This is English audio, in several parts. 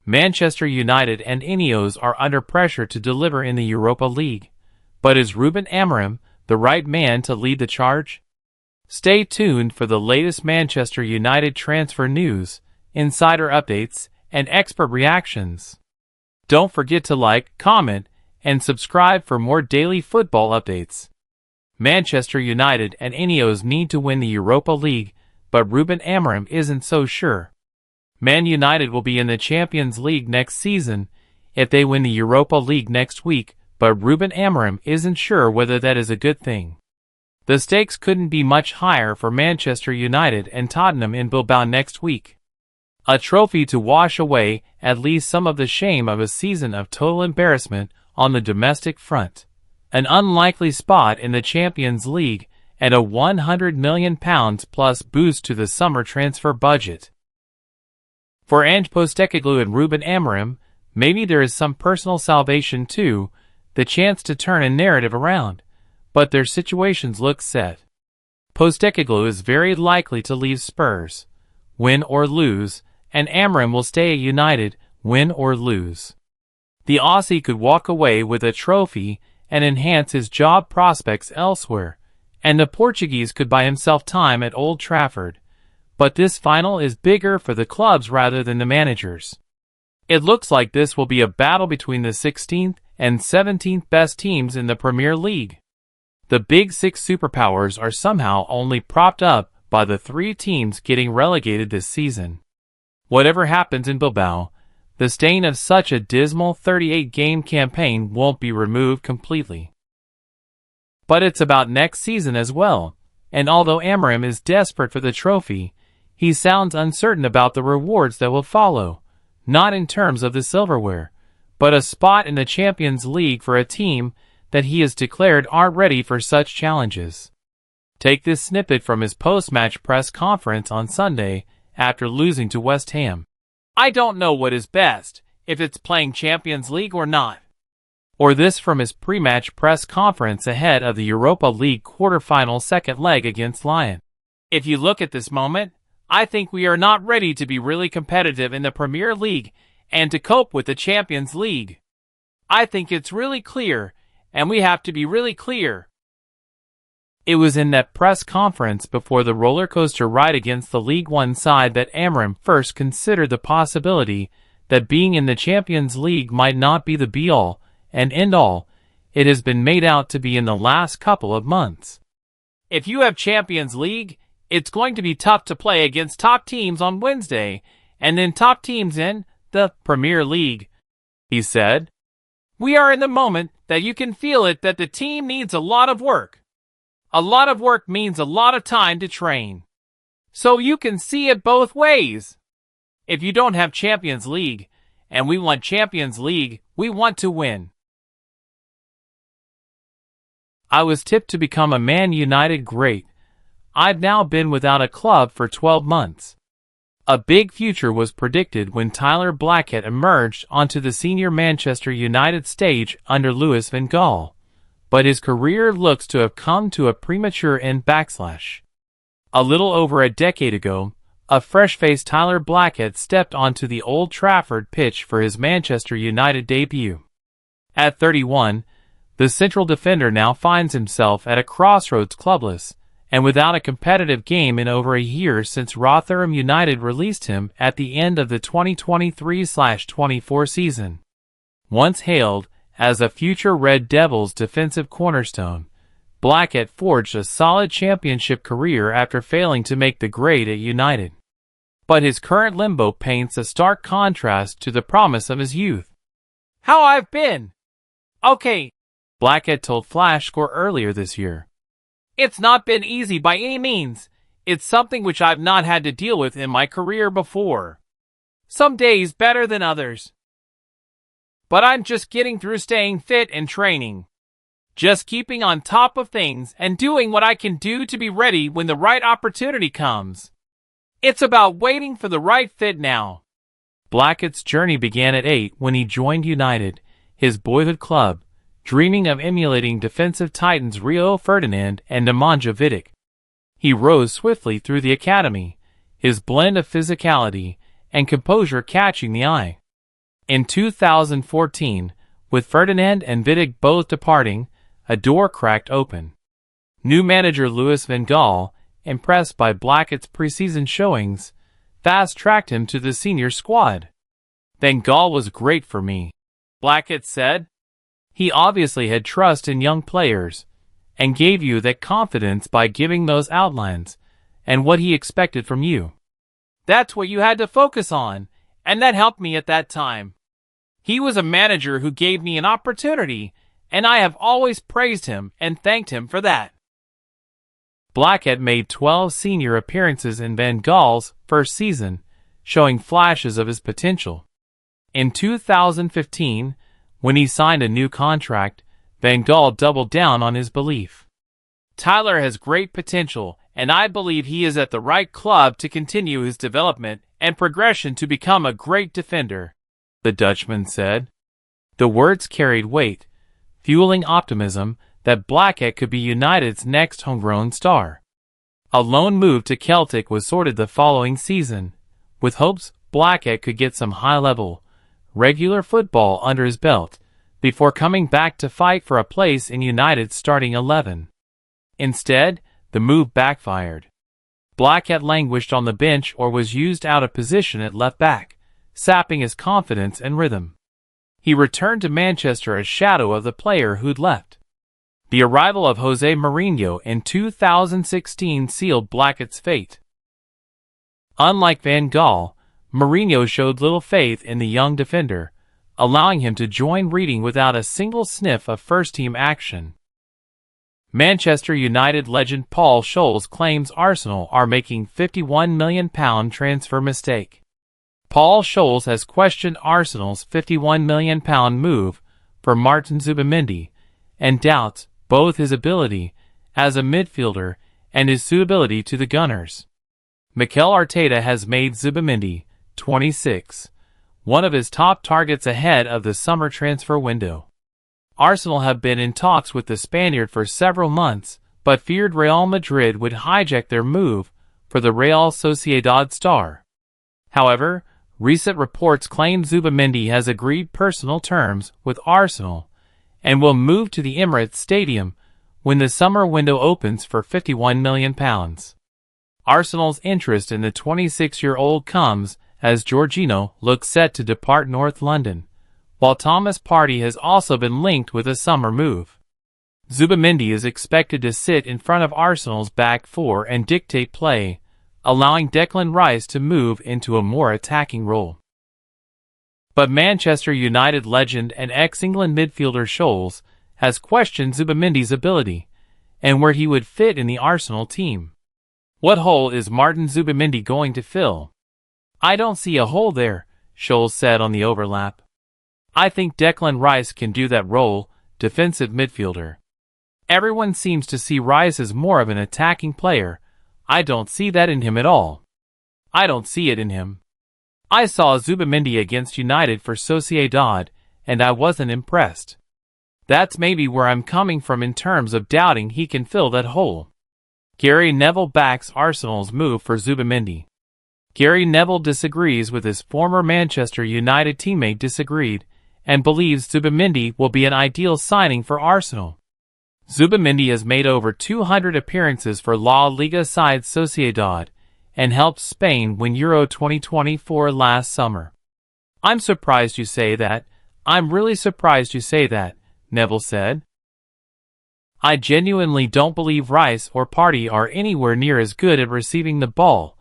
Manchester United and Ineos are under pressure to deliver in the Europa League. But is Ruben Amorim the right man to lead the charge? Stay tuned for the latest Manchester United transfer news, insider updates, and expert reactions. Don't forget to like, comment, and subscribe for more daily football updates. Manchester United and Ineos need to win the Europa League, but Ruben Amorim isn't so sure. Man United will be in the Champions League next season if they win the Europa League next week, but Ruben Amorim isn't sure whether that is a good thing. The stakes couldn't be much higher for Manchester United and Tottenham in Bilbao next week. A trophy to wash away at least some of the shame of a season of total embarrassment on the domestic front, an unlikely spot in the Champions League, and a £100 million plus boost to the summer transfer budget. For Ange Postecoglou and Ruben Amorim, maybe there is some personal salvation too, the chance to turn a narrative around, but their situations look set. Postecoglou is very likely to leave Spurs, win or lose, and Amorim will stay at United, win or lose. The Aussie could walk away with a trophy and enhance his job prospects elsewhere, and the Portuguese could buy himself time at Old Trafford. But this final is bigger for the clubs rather than the managers. It looks like this will be a battle between the 16th and 17th best teams in the Premier League. The Big Six superpowers are somehow only propped up by the three teams getting relegated this season. Whatever happens in Bilbao, the stain of such a dismal 38-game campaign won't be removed completely. But it's about next season as well, and although Amorim is desperate for the trophy, he sounds uncertain about the rewards that will follow, not in terms of the silverware, but a spot in the Champions League for a team that he has declared aren't ready for such challenges. Take this snippet from his post-match press conference on Sunday after losing to West Ham. "I don't know what is best, if it's playing Champions League or not." Or this from his pre-match press conference ahead of the Europa League quarter-final second leg against Lyon. "If you look at this moment, I think we are not ready to be really competitive in the Premier League and to cope with the Champions League. I think it's really clear, and we have to be really clear." It was in that press conference before the roller coaster ride against the League One side that Amorim first considered the possibility that being in the Champions League might not be the be-all and end-all it has been made out to be in the last couple of months. "If you have Champions League, it's going to be tough to play against top teams on Wednesday, and then top teams in the Premier League," he said. "We are in the moment that you can feel it that the team needs a lot of work. A lot of work means a lot of time to train. So you can see it both ways. If you don't have Champions League, and we want Champions League, we want to win." "I was tipped to become a Man United great. I've now been without a club for 12 months. A big future was predicted when Tyler Blackett emerged onto the senior Manchester United stage under Louis van Gaal, but his career looks to have come to a premature end backslash. A little over a decade ago, a fresh-faced Tyler Blackett stepped onto the Old Trafford pitch for his Manchester United debut. At 31, the central defender now finds himself at a crossroads clubless, and without a competitive game in over a year since Rotherham United released him at the end of the 2023-24 season. Once hailed as a future Red Devils defensive cornerstone, Blackett forged a solid championship career after failing to make the grade at United. But his current limbo paints a stark contrast to the promise of his youth. "How I've been? Okay," Blackett told FlashScore earlier this year. "It's not been easy by any means. It's something which I've not had to deal with in my career before. Some days better than others. But I'm just getting through staying fit and training. Just keeping on top of things and doing what I can do to be ready when the right opportunity comes. It's about waiting for the right fit now." Blackett's journey began at 8 when he joined United, his boyhood club, dreaming of emulating defensive titans Rio Ferdinand and Nemanja Vidic. He rose swiftly through the academy, his blend of physicality and composure catching the eye. In 2014, with Ferdinand and Vidic both departing, a door cracked open. New manager Louis van Gaal, impressed by Blackett's preseason showings, fast-tracked him to the senior squad. Van Gaal was great for me, Blackett said. He obviously had trust in young players, and gave you that confidence by giving those outlines, and what he expected from you. That's what you had to focus on, and that helped me at that time. He was a manager who gave me an opportunity, and I have always praised him and thanked him for that. Blackett made 12 senior appearances in Van Gaal's first season, showing flashes of his potential. In 2015, when he signed a new contract, Van Gaal doubled down on his belief. Tyler has great potential, and I believe he is at the right club to continue his development and progression to become a great defender, the Dutchman said. The words carried weight, fueling optimism that Blackett could be United's next homegrown star. A loan move to Celtic was sorted the following season, with hopes Blackett could get some high-level, regular football under his belt before coming back to fight for a place in United's starting 11. Instead, the move backfired. Blackett languished on the bench or was used out of position at left back, sapping his confidence and rhythm. He returned to Manchester a shadow of the player who'd left. The arrival of Jose Mourinho in 2016 sealed Blackett's fate. Unlike Van Gaal, Mourinho showed little faith in the young defender, allowing him to join Reading without a single sniff of first-team action. Manchester United legend Paul Scholes claims Arsenal are making £51 million transfer mistake. Paul Scholes has questioned Arsenal's £51 million move for Martin Zubimendi and doubts both his ability as a midfielder and his suitability to the Gunners. Mikel Arteta has made Zubimendi, 26, one of his top targets ahead of the summer transfer window. Arsenal have been in talks with the Spaniard for several months, but feared Real Madrid would hijack their move for the Real Sociedad star. However, recent reports claim Zubimendi has agreed personal terms with Arsenal and will move to the Emirates Stadium when the summer window opens for £51 million. Arsenal's interest in the 26-year-old comes as Jorginho looks set to depart North London, while Thomas Partey has also been linked with a summer move. Zubimendi is expected to sit in front of Arsenal's back four and dictate play, allowing Declan Rice to move into a more attacking role. But Manchester United legend and ex-England midfielder Scholes has questioned Zubimendi's ability and where he would fit in the Arsenal team. What hole is Martin Zubimendi going to fill? I don't see a hole there, Scholes said on the overlap. I think Declan Rice can do that role, defensive midfielder. Everyone seems to see Rice as more of an attacking player. I don't see that in him at all. I don't see it in him. I saw Zubimendi against United for Sociedad, and I wasn't impressed. That's maybe where I'm coming from in terms of doubting he can fill that hole. Gary Neville backs Arsenal's move for Zubimendi. Gary Neville disagrees with his former Manchester United teammate disagreed, and believes Zubimendi will be an ideal signing for Arsenal. Zubimendi has made over 200 appearances for La Liga side Sociedad, and helped Spain win Euro 2024 last summer. I'm surprised you say that. I'm really surprised you say that, Neville said. I genuinely don't believe Rice or Partey are anywhere near as good at receiving the ball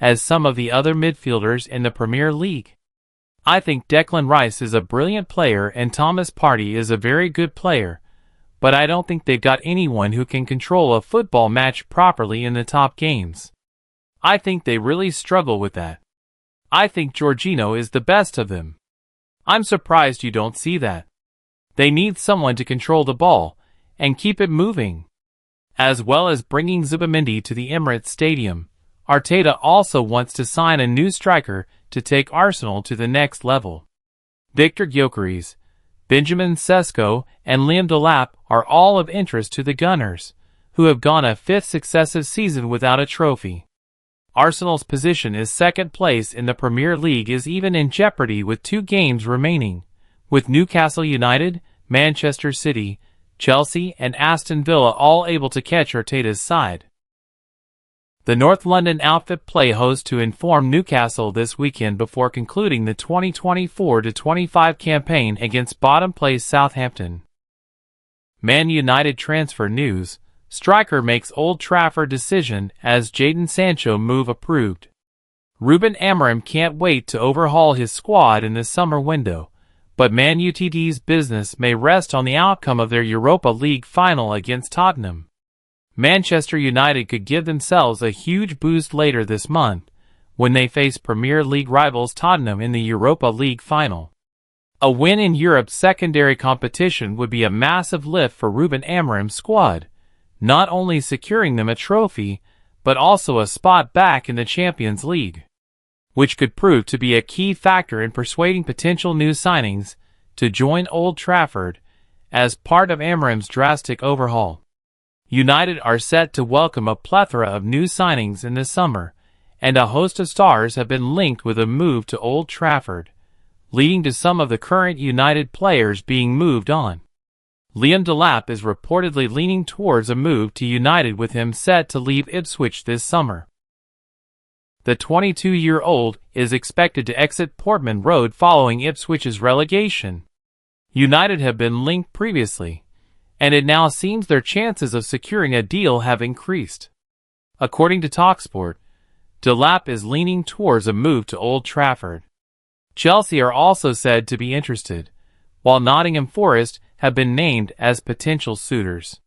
as some of the other midfielders in the Premier League. I think Declan Rice is a brilliant player and Thomas Partey is a very good player, but I don't think they've got anyone who can control a football match properly in the top games. I think they really struggle with that. I think Jorginho is the best of them. I'm surprised you don't see that. They need someone to control the ball and keep it moving. As well as bringing Zubimendi to the Emirates Stadium, Arteta also wants to sign a new striker to take Arsenal to the next level. Victor Gyökeres, Benjamin Sesko, and Liam Delap are all of interest to the Gunners, who have gone a fifth successive season without a trophy. Arsenal's position as second place in the Premier League is even in jeopardy with 2 games remaining, with Newcastle United, Manchester City, Chelsea and Aston Villa all able to catch Arteta's side. The North London outfit play host to inform Newcastle this weekend before concluding the 2024-25 campaign against bottom-placed Southampton. Man United transfer news. Striker makes Old Trafford decision as Jadon Sancho move approved. Ruben Amorim can't wait to overhaul his squad in the summer window, but Man Utd's business may rest on the outcome of their Europa League final against Tottenham. Manchester United could give themselves a huge boost later this month, when they face Premier League rivals Tottenham in the Europa League final. A win in Europe's secondary competition would be a massive lift for Ruben Amorim's squad, not only securing them a trophy, but also a spot back in the Champions League, which could prove to be a key factor in persuading potential new signings to join Old Trafford as part of Amorim's drastic overhaul. United are set to welcome a plethora of new signings in the summer, and a host of stars have been linked with a move to Old Trafford, leading to some of the current United players being moved on. Liam Delap is reportedly leaning towards a move to United, with him set to leave Ipswich this summer. The 22-year-old is expected to exit Portman Road following Ipswich's relegation. United have been linked previously, and it now seems their chances of securing a deal have increased. According to TalkSport, Delap is leaning towards a move to Old Trafford. Chelsea are also said to be interested, while Nottingham Forest have been named as potential suitors.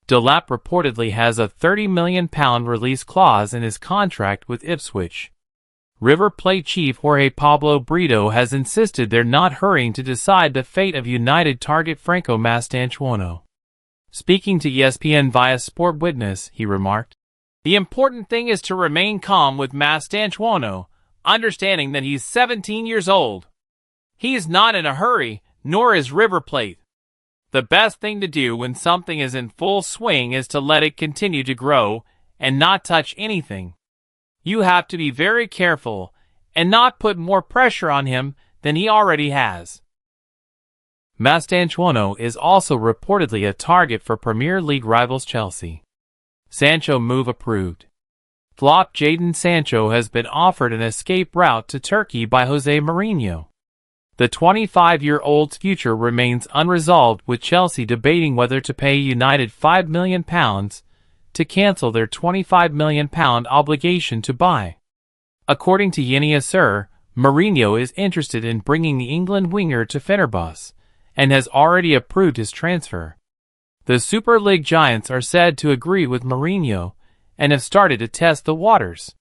Delap reportedly has a £30 million release clause in his contract with Ipswich. River Plate chief Jorge Pablo Brito has insisted they're not hurrying to decide the fate of United target Franco Mastantuono. Speaking to ESPN via Sport Witness, he remarked, "The important thing is to remain calm with Mastantuono, understanding that he's 17 years old. He's not in a hurry, nor is River Plate. The best thing to do when something is in full swing is to let it continue to grow and not touch anything. You have to be very careful and not put more pressure on him than he already has." Mastantuono is also reportedly a target for Premier League rivals Chelsea. Sancho move approved. Flop Jadon Sancho has been offered an escape route to Turkey by Jose Mourinho. The 25-year-old's future remains unresolved, with Chelsea debating whether to pay United £5 million to cancel their £25 million obligation to buy. According to UNITED, Mourinho is interested in bringing the England winger to Fenerbahce, and has already approved his transfer. The Super League giants are said to agree with Mourinho, and have started to test the waters.